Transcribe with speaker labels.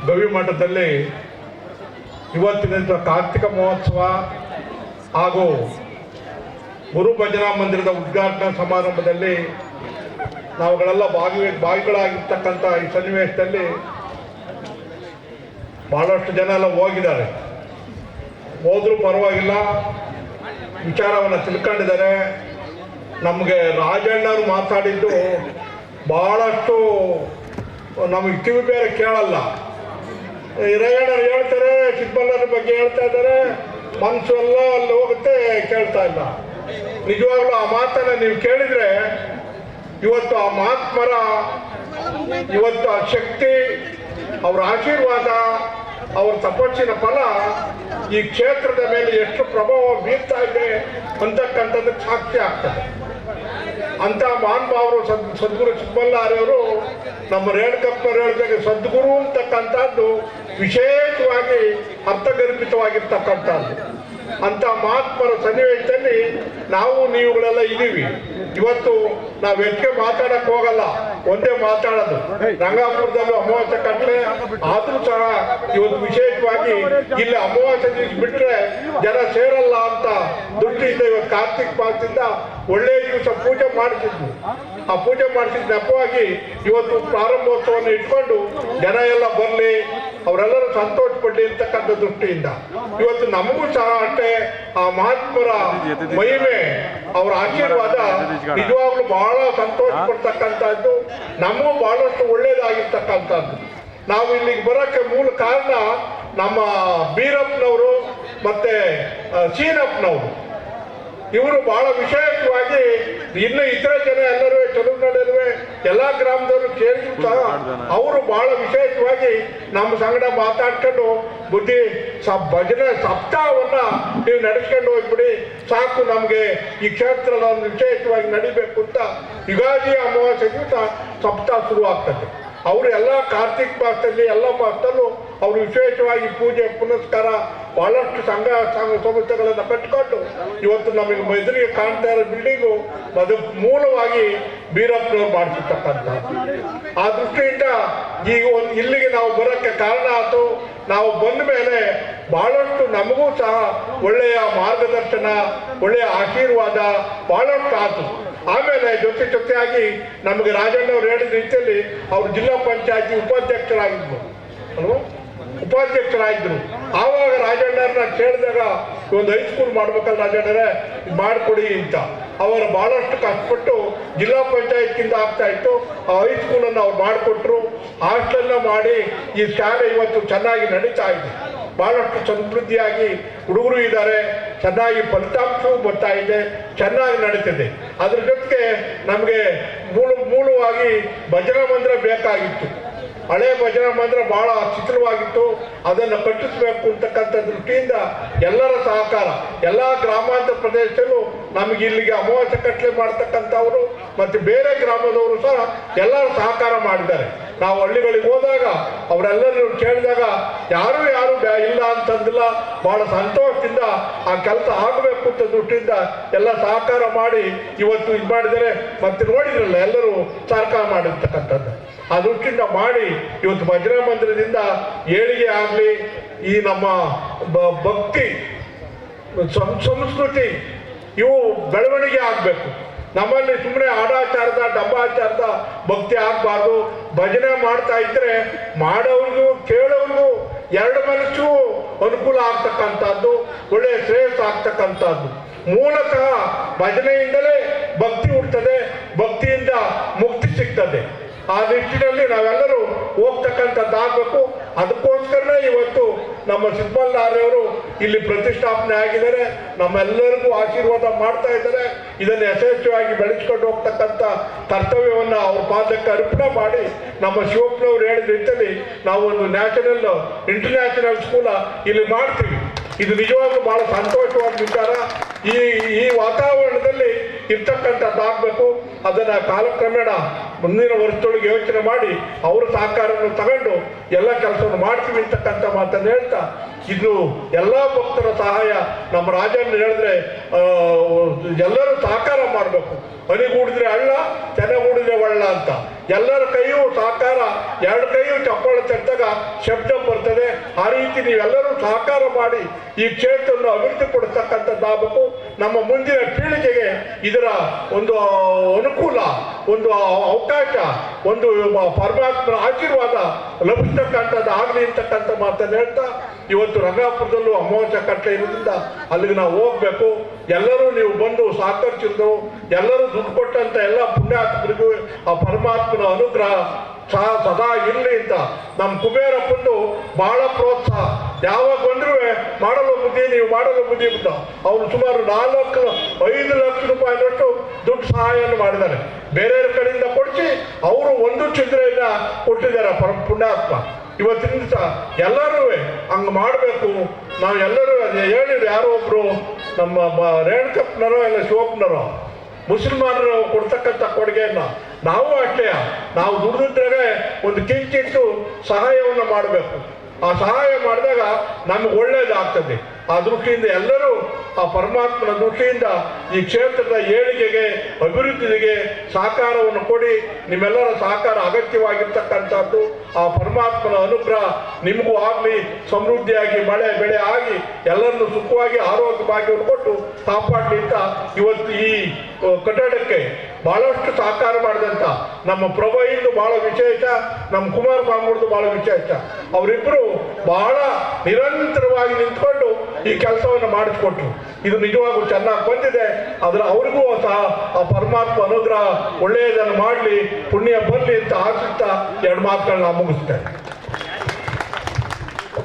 Speaker 1: ಗವಿಮಠದಲ್ಲಿ ಇವತ್ತಿನ ಕಾರ್ತಿಕ ಮಹೋತ್ಸವ ಹಾಗೂ ಗುರು ಭಜನಾ ಮಂದಿರದ ಉದ್ಘಾಟನಾ ಸಮಾರಂಭದಲ್ಲಿ ನಾವುಗಳೆಲ್ಲ ಭಾಗಿಗಳಾಗಿರ್ತಕ್ಕಂಥ ಈ ಸನ್ನಿವೇಶದಲ್ಲಿ ಬಹಳಷ್ಟು ಜನ ಎಲ್ಲ ಹೋಗಿದ್ದಾರೆ. ಹೋದ್ರೂ ಪರವಾಗಿಲ್ಲ, ವಿಚಾರವನ್ನು ತಿಳ್ಕೊಂಡಿದ್ದಾರೆ. ನಮಗೆ ರಾಜಣ್ಣವರು ಮಾತಾಡಿದ್ದು ಬಹಳಷ್ಟು ನಮಗೆ ಕಿವಿ ಬೇರೆ ಕೇಳಲ್ಲ. ಹಿರಯ್ಯಣ್ಣರು ಹೇಳ್ತಾರೆ, ಸಿದ್ದಪ್ಪಣ್ಣರ ಬಗ್ಗೆ ಹೇಳ್ತಾ ಇದ್ದಾರೆ, ಮನಸ್ಸು ಎಲ್ಲ ಅಲ್ಲಿ ಹೋಗುತ್ತೆ, ಕೇಳ್ತಾ ಇಲ್ಲ. ನಿಜವಾಗ್ಲೂ ಆ ಮಾತನ್ನು ನೀವು ಕೇಳಿದರೆ ಇವತ್ತು ಆ ಮಹಾತ್ಮರ ಇವತ್ತು ಆ ಶಕ್ತಿ, ಅವರ ಆಶೀರ್ವಾದ, ಅವರ ತಪಸ್ಸಿನ ಫಲ ಈ ಕ್ಷೇತ್ರದ ಮೇಲೆ ಎಷ್ಟು ಪ್ರಭಾವ ಬೀರ್ತಾ ಇದೆ ಅಂತಕ್ಕಂಥದ್ದಕ್ಕೆ ಸಾಕ್ಷಿ ಆಗ್ತದೆ. ಅಂತ ಮಹಾನುಭಾವರು ಸದ್ಗುರು ಸಿದ್ದಮಲ್ಲಾರೆಯವರು ನಮ್ಮ ರೇಣುಕಪ್ಪನವರು ಹೇಳಿದಾಗ ಸದ್ಗುರು ಅಂತಕ್ಕಂಥದ್ದು ವಿಶೇಷವಾಗಿ ಅರ್ಥಗರ್ಭಿತವಾಗಿರ್ತಕ್ಕಂಥದ್ದು. ಅಂತ ಮಹಾತ್ಮರ ಸನ್ನಿವೇಶದಲ್ಲಿ ನಾವು ನೀವುಗಳೆಲ್ಲ ಇದ್ದೀವಿ. ಇವತ್ತು ನಾವು ಹೆಚ್ಚಿಗೆ ಮಾತಾಡಕ್ಕೆ ಹೋಗಲ್ಲ, ಒಂದೇ ಮಾತಾಡೋದು. ರಂಗಾಪುರದಲ್ಲೂ ಅಮಾವಾಸ್ಯೆ ಕಟ್ಟಲೆ ಆದರೂ ಸಹ ಇವತ್ತು ವಿಶೇಷವಾಗಿ ಇಲ್ಲಿ ಅಮಾವಾಸ್ಯೆ ದಿವಸ ಬಿಟ್ಟರೆ ಜನ ಸೇರಲ್ಲ ಅಂತ ದೃಷ್ಟಿಯಿಂದ ಇವತ್ತು ಕಾರ್ತಿಕ ಮಾಸದಿಂದ ಒಳ್ಳೆಯ ದಿವಸ ಪೂಜೆ ಮಾಡಿಸಿದ್ವಿ. ಆ ಪೂಜೆ ಮಾಡಿಸಿದ ನೆಪವಾಗಿ ಇವತ್ತು ಪ್ರಾರಂಭೋತ್ಸವವನ್ನು ಇಟ್ಕೊಂಡು ಜನ ಎಲ್ಲ ಬರಲಿ, ಅವರೆಲ್ಲರೂ ಸಂತೋಷ ಪಡಲಿ ಅಂತಕ್ಕಂಥ ದೃಷ್ಟಿಯಿಂದ ಇವತ್ತು ನಮಗೂ ಸಹ ಅಷ್ಟೇ ಆ ಮಹಾತ್ಮರ ಮಹಿಮೆ, ಅವರ ಆಶೀರ್ವಾದ ನಿಜವಾಗ್ಲೂ ಬಹಳ ಸಂತೋಷ ಪಡ್ತಕ್ಕಂಥದ್ದು, ನಮಗೂ ಬಹಳಷ್ಟು ಒಳ್ಳೇದಾಗಿರ್ತಕ್ಕಂಥದ್ದು. ನಾವು ಇಲ್ಲಿಗೆ ಬರೋಕ್ಕೆ ಮೂಲ ಕಾರಣ ನಮ್ಮ ಬೀರಪ್ಪನವರು ಮತ್ತೆ ಸೀನಪ್ಪನವರು. ಇವರು ಬಹಳ ವಿಶೇಷವಾಗಿ ಇನ್ನು ಇತರ ಜನ ಎಲ್ಲರೂ ಚಲೋ ನಡೆಯುವೆ ಎಲ್ಲ ಗ್ರಾಮದವರು ಸೇರಿದ್ರು ಸಹ ಅವರು ಬಹಳ ವಿಶೇಷವಾಗಿ ನಮ್ಮ ಸಂಗಡ ಮಾತಾಡ್ಕೊಂಡು ಬುದ್ಧಿ ಭಜನೆ ಸಪ್ತಾಹವನ್ನ ನೀವು ನಡೆಸ್ಕೊಂಡು ಹೋಗ್ಬಿಡಿ ಸಾಕು, ನಮಗೆ ಈ ಕ್ಷೇತ್ರದ ಒಂದು ವಿಶೇಷವಾಗಿ ನಡಿಬೇಕು ಅಂತ ಯುಗಾದಿ ಅಮಾವಾಸ್ಯೆ ದಿವಸ ಸಪ್ತಾಹ ಶುರು ಆಗ್ತದೆ. ಅವರು ಎಲ್ಲ ಕಾರ್ತಿಕ ಮಾಸದಲ್ಲಿ ಎಲ್ಲ ಮಾಸದಲ್ಲೂ ಅವರು ವಿಶೇಷವಾಗಿ ಪೂಜೆ ಪುನಸ್ಕಾರ ಬಹಳಷ್ಟು ಸಂಘ ಸಂಸ್ಥೆಗಳನ್ನು ಕಟ್ಟಿಕೊಂಡು ಇವತ್ತು ನಮಗೆ ಎದುರಿಗೆ ಕಾಣ್ತಾ ಇರೋ ಬಿಲ್ಡಿಂಗು ಅದು ಮೂಲವಾಗಿ ಬೀರಪ್ಪನವ್ರು ಮಾಡಿಸಿರ್ತಕ್ಕಂಥ. ಆ ದೃಷ್ಟಿಯಿಂದ ಈಗ ಒಂದು ಇಲ್ಲಿಗೆ ನಾವು ಬರೋಕ್ಕೆ ಕಾರಣ ಆಯಿತು. ನಾವು ಬಂದ ಮೇಲೆ ಬಹಳಷ್ಟು ನಮಗೂ ಸಹ ಒಳ್ಳೆಯ ಮಾರ್ಗದರ್ಶನ, ಒಳ್ಳೆಯ ಆಶೀರ್ವಾದ ಬಹಳಷ್ಟು ಆಯಿತು. ಆಮೇಲೆ ಜೊತೆಯಾಗಿ ನಮಗೆ ರಾಜಣ್ಣವ್ರು ಹೇಳಿದ ರೀತಿಯಲ್ಲಿ ಅವರು ಜಿಲ್ಲಾ ಪಂಚಾಯತಿ ಉಪಾಧ್ಯಕ್ಷರಾಗಿದ್ರು ಅಲ್ವಾ, ಉಪಾಧ್ಯಕ್ಷರಾಗಿದ್ರು. ಆವಾಗ ರಾಜಣ್ಣವ್ರನ್ನ ಕೇಳಿದಾಗ ಒಂದು ಹೈಸ್ಕೂಲ್ ಮಾಡ್ಬೇಕಲ್ಲ ರಾಜಣ್ಣರೇ, ಮಾಡಿಕೊಡಿ ಅಂತ. ಅವರು ಬಹಳಷ್ಟು ಕಷ್ಟಪಟ್ಟು ಜಿಲ್ಲಾ ಪಂಚಾಯತ್ಗಿಂತ ಆಗ್ತಾ ಇತ್ತು. ಆ ಹೈಸ್ಕೂಲನ್ನು ಅವ್ರು ಮಾಡಿಕೊಟ್ರು, ಹಾಸ್ಟೆಲ್ನ ಮಾಡಿ ಈ ಶಾಲೆ ಇವತ್ತು ಚೆನ್ನಾಗಿ ನಡೀತಾ ಇದೆ. ಬಹಳಷ್ಟು ಸಮೃದ್ಧಿಯಾಗಿ ಹುಡುಗರು ಇದ್ದಾರೆ, ಚೆನ್ನಾಗಿ ಫಲಿತಾಂಶವೂ ಬರ್ತಾ ಇದೆ, ಚೆನ್ನಾಗಿ ನಡೀತಿದೆ. ಅದ್ರ ಜೊತೆಗೆ ನಮಗೆ ಮೂಲವಾಗಿ ಭಜನಾ ಮಂದಿರ ಬೇಕಾಗಿತ್ತು. ಹಳೆ ಭಜನಾ ಮಂದಿರ ಬಹಳ ಶಿಥಿಲವಾಗಿತ್ತು, ಅದನ್ನು ಕಟ್ಟಿಸಬೇಕು ಅಂತಕ್ಕಂಥ ದೃಷ್ಟಿಯಿಂದ ಎಲ್ಲರ ಸಹಕಾರ, ಎಲ್ಲ ಗ್ರಾಮಾಂತರ ಪ್ರದೇಶದಲ್ಲೂ ನಮಗೆ ಇಲ್ಲಿಗೆ ಅಮಾವಾಸ್ಯೆ ಕಟ್ಟಲೆ ಮಾಡ್ತಕ್ಕಂಥವರು ಮತ್ತು ಬೇರೆ ಗ್ರಾಮದವರು ಸಹ ಎಲ್ಲರೂ ಸಹಕಾರ ಮಾಡಿದ್ದಾರೆ. ನಾವು ಹಳ್ಳಿಗಳಿಗೆ ಹೋದಾಗ ಅವರೆಲ್ಲರೂ ಕೇಳಿದಾಗ ಯಾರು ಇಲ್ಲ ಅಂತಂದಿಲ್ಲ, ಬಹಳ ಸಂತೋಷದಿಂದ ಆ ಕೆಲಸ ಆಗಬೇಕು ಅಂತ ದೃಷ್ಟಿಯಿಂದ ಎಲ್ಲ ಸಹಕಾರ ಮಾಡಿ ಇವತ್ತು ಇದು ಮಾಡಿದರೆ. ಮತ್ತೆ ನೋಡಿದ್ರಲ್ಲ ಎಲ್ಲರೂ ಸಹಕಾರ ಮಾಡಿರ್ತಕ್ಕಂಥದ್ದು. ಆ ದೃಷ್ಟಿಯಿಂದ ಮಾಡಿ ಇವತ್ತು ಭಜನಾ ಮಂದಿರದಿಂದ ಏಳಿಗೆ ಆಗಲಿ, ಈ ನಮ್ಮ ಭಕ್ತಿ ಸಂಸ್ಕೃತಿ ಇವು ಬೆಳವಣಿಗೆ ಆಗಬೇಕು. ನಮ್ಮಲ್ಲಿ ಸುಮ್ಮನೆ ಆಡಾಚಾರದ ಡಬ್ಬಾಚಾರದ ಭಕ್ತಿ ಆಗಬಾರ್ದು. ಭಜನೆ ಮಾಡ್ತಾ ಇದ್ರೆ ಮಾಡೋರಿಗೂ ಕೇಳೋರಿಗೂ ಎರಡು ಮನಸ್ಸು ಅನುಕೂಲ ಆಗ್ತಕ್ಕಂಥದ್ದು, ಒಳ್ಳೆಯ ಶ್ರೇಯಸ್ ಆಗ್ತಕ್ಕಂಥದ್ದು. ಮೂಲತಃ ಭಜನೆಯಿಂದಲೇ ಭಕ್ತಿ ಹುಡ್ತದೆ, ಭಕ್ತಿಯಿಂದ ಮುಕ್ತಿ ಸಿಗ್ತದೆ. ಆ ನಿಟ್ಟಿನಲ್ಲಿ ನಾವೆಲ್ಲರೂ ಹೋಗ್ತಕ್ಕಂಥದ್ದಾಗಬೇಕು. ಅದಕ್ಕೋಸ್ಕರನೇ ಇವತ್ತು ನಮ್ಮ ಸಿದ್ದಮಲ್ಲಾರೆಯವರು ಇಲ್ಲಿ ಪ್ರತಿಷ್ಠಾಪನೆ ಆಗಿದ್ದಾರೆ, ನಮ್ಮೆಲ್ಲರಿಗೂ ಆಶೀರ್ವಾದ ಮಾಡ್ತಾ ಇದ್ದಾರೆ. ಇದನ್ನು ಯಶಸ್ವಿಯಾಗಿ ಬೆಳೆಸ್ಕೊಂಡು ಹೋಗ್ತಕ್ಕಂಥ ಕರ್ತವ್ಯವನ್ನು ಅವ್ರ ಪಾದಕ್ಕೆ ಅರ್ಪಣೆ ಮಾಡಿ ನಮ್ಮ ಶಿವಪ್ಪನವ್ರು ಹೇಳಿದ ರೀತಿಯಲ್ಲಿ ನಾವು ಒಂದು ನ್ಯಾಷನಲ್ ಇಂಟರ್ನ್ಯಾಷನಲ್ ಸ್ಕೂಲ ಇಲ್ಲಿ ಮಾಡ್ತೀವಿ. ಇದು ನಿಜವಾಗ್ಲೂ ಬಹಳ ಸಂತೋಷವಾದ ವಿಚಾರ. ಈ ವಾತಾವರಣದಲ್ಲಿ ಇರ್ತಕ್ಕಂಥದ್ದಾಗಬೇಕು. ಅದನ್ನು ಕಾಲಕ್ರಮೇಣ ಮುಂದಿನ ವರ್ಷದೊಳಗೆ ಯೋಚನೆ ಮಾಡಿ ಅವರ ಸಹಕಾರವನ್ನು ತಗೊಂಡು ಎಲ್ಲ ಕೆಲಸವನ್ನು ಮಾಡ್ತೀವಿ ಅಂತಕ್ಕಂಥ ಮಾತನ್ನು ಹೇಳ್ತಾ, ಇದು ಎಲ್ಲ ಭಕ್ತರ ಸಹಾಯ ನಮ್ಮ ರಾಜಣ್ಣ ಹೇಳಿದ್ರೆ ಎಲ್ಲರೂ ಸಹಕಾರ ಮಾಡಬೇಕು. ಹನಿಗೂಡಿದ್ರೆ ಹಳ್ಳ, ಚೆನ್ನಾಗೂಡಿದ್ರೆ ಒಳ್ಳ ಅಂತ. ಎಲ್ಲರ ಕೈಯೂ ಸಹಕಾರ, ಎರಡು ಕೈಯೂ ಚಪ್ಪಾಳೆ ತಟ್ಟಾಗ ಶಬ್ದ ಬರ್ತದೆ. ಆ ರೀತಿ ನೀವೆಲ್ಲರೂ ಸಹಕಾರ ಮಾಡಿ ಈ ಕ್ಷೇತ್ರವನ್ನು ಅಭಿವೃದ್ಧಿ ಪಡಿಸ್ತಕ್ಕಂಥದ್ದಾಗಬೇಕು. ನಮ್ಮ ಮುಂದಿನ ಪೀಳಿಗೆಗೆ ಇದರ ಒಂದು ಅನುಕೂಲ, ಒಂದು ಅವಕಾಶ, ಒಂದು ಪರಮಾತ್ಮನ ಆಶೀರ್ವಾದ ಲಭಿಸ್ತಕ್ಕಂಥದ್ದು ಆಗಲಿ ಅಂತಕ್ಕಂಥ ಮಾತನ್ನು ಹೇಳ್ತಾ, ಇವತ್ತು ರಂಗಾಪುರದಲ್ಲೂ ಅಮಾವಾಸ್ಯ ಕಟ್ಟಲೆ ಇರೋದ್ರಿಂದ ಅಲ್ಲಿಗೆ ನಾವು ಹೋಗ್ಬೇಕು. ಎಲ್ಲರೂ ನೀವು ಬಂದು ಸಹಕರಿಸಿದ್ರು, ಎಲ್ಲರೂ ದುಡ್ಡು ಕೊಟ್ಟಂತ ಎಲ್ಲ ಪುಣ್ಯಾತ್ಮರಿಗೂ ಆ ಪರಮಾತ್ಮನ ಅನುಗ್ರಹ ಸದಾ ಇರಲಿ ಅಂತ ನಮ್ಮ ಕುಬೇರಪ್ಪಂದು ಬಹಳ ಪ್ರೋತ್ಸಾಹ. ಯಾವಾಗ ಬಂದ್ರೂ ಮಾಡಲು ಬುದ್ಧಿ, ನೀವು ಮಾಡಲು ಬುದ್ಧಿ ಅಂತ ಅವನು ಸುಮಾರು 4-5 ಲಕ್ಷ ರೂಪಾಯಿನಷ್ಟು ದುಡ್ಡು ಸಹಾಯವನ್ನು ಮಾಡಿದ್ದಾರೆ. ಬೇರೆಯವ್ರ ಕಡೆಯಿಂದ ಕೊಡಿಸಿ ಅವರು ಒಂದು ಚಿಂತನೆಯನ್ನ ಕೊಟ್ಟಿದ್ದಾರೆ ಪುಣ್ಯಾತ್ಮ. ಇವತ್ತಿನ ದಿವಸ ಎಲ್ಲರೂ ಹಂಗೆ ಮಾಡಬೇಕು. ನಾವು ಎಲ್ಲರೂ ಹೇಳಿದ್ರು, ಯಾರೋ ಒಬ್ರು ನಮ್ಮ ರೇಣುಕಪ್ಪನರೋ ಇಲ್ಲ ಶಿವಪ್ಪನರೋ ಮುಸಲ್ಮಾನರು ಕೊಡ್ತಕ್ಕಂಥ ಕೊಡುಗೆಯನ್ನ ನಾವು ಅಷ್ಟೇ, ನಾವು ದುಡಿದಿದ್ದಾಗ ಒಂದು ಕಿಂಚಿತ್ತು ಸಹಾಯವನ್ನು ಮಾಡಬೇಕು. ಆ ಸಹಾಯ ಮಾಡಿದಾಗ ನಮ್ಗೆ ಒಳ್ಳೇದಾಗ್ತದೆ. ಆ ದೃಷ್ಟಿಯಿಂದ ಎಲ್ಲರೂ ಆ ಪರಮಾತ್ಮನ ದೃಷ್ಟಿಯಿಂದ ಈ ಕ್ಷೇತ್ರದ ಏಳಿಗೆಗೆ, ಅಭಿವೃದ್ಧಿಗೆ ಸಹಕಾರವನ್ನು ಕೊಡಿ. ನಿಮ್ಮೆಲ್ಲರ ಸಹಕಾರ ಅಗತ್ಯವಾಗಿರ್ತಕ್ಕಂಥದ್ದು. ಆ ಪರಮಾತ್ಮನ ಅನುಗ್ರಹ ನಿಮಗೂ ಆಗಲಿ, ಸಮೃದ್ಧಿಯಾಗಿ ಮಳೆ ಬೆಳೆ ಆಗಿ ಎಲ್ಲರನ್ನು ಸುಖವಾಗಿ ಆರೋಗ್ಯವಾಗಿ ಕೊಟ್ಟು ಕಾಪಾಡಲಿ ಅಂತ ಇವತ್ತು ಈ ಕಟ್ಟಡಕ್ಕೆ ಬಹಳಷ್ಟು ಸಹಕಾರ ಮಾಡಿದಂಥ ನಮ್ಮ ಪ್ರಭಾಯಿಂದ ಬಹಳ ವಿಶೇಷ, ನಮ್ಮ ಕುಮಾರಸ್ವಾಮಿದು ಬಹಳ ವಿಶೇಷ. ಅವರಿಬ್ಬರು ಬಹಳ ನಿರಂತರವಾಗಿ ನಿಂತ್ಕೊಂಡು ಈ ಕೆಲಸವನ್ನು ಮಾಡಿಸ್ಕೊಟ್ರು. ಇದು ನಿಜವಾಗೂ ಚೆನ್ನಾಗಿ ಬಂದಿದೆ. ಆದರೆ ಅವ್ರಿಗೂ ಸಹ ಆ ಪರಮಾತ್ಮ ಅನುಗ್ರಹ ಒಳ್ಳೆಯದನ್ನು ಮಾಡಲಿ, ಪುಣ್ಯ ಬರಲಿ ಅಂತ ಆಶಿಸ್ತಾ 2 ಮಾತುಗಳನ್ನ ಮುಗಿಸ್ತೇನೆ.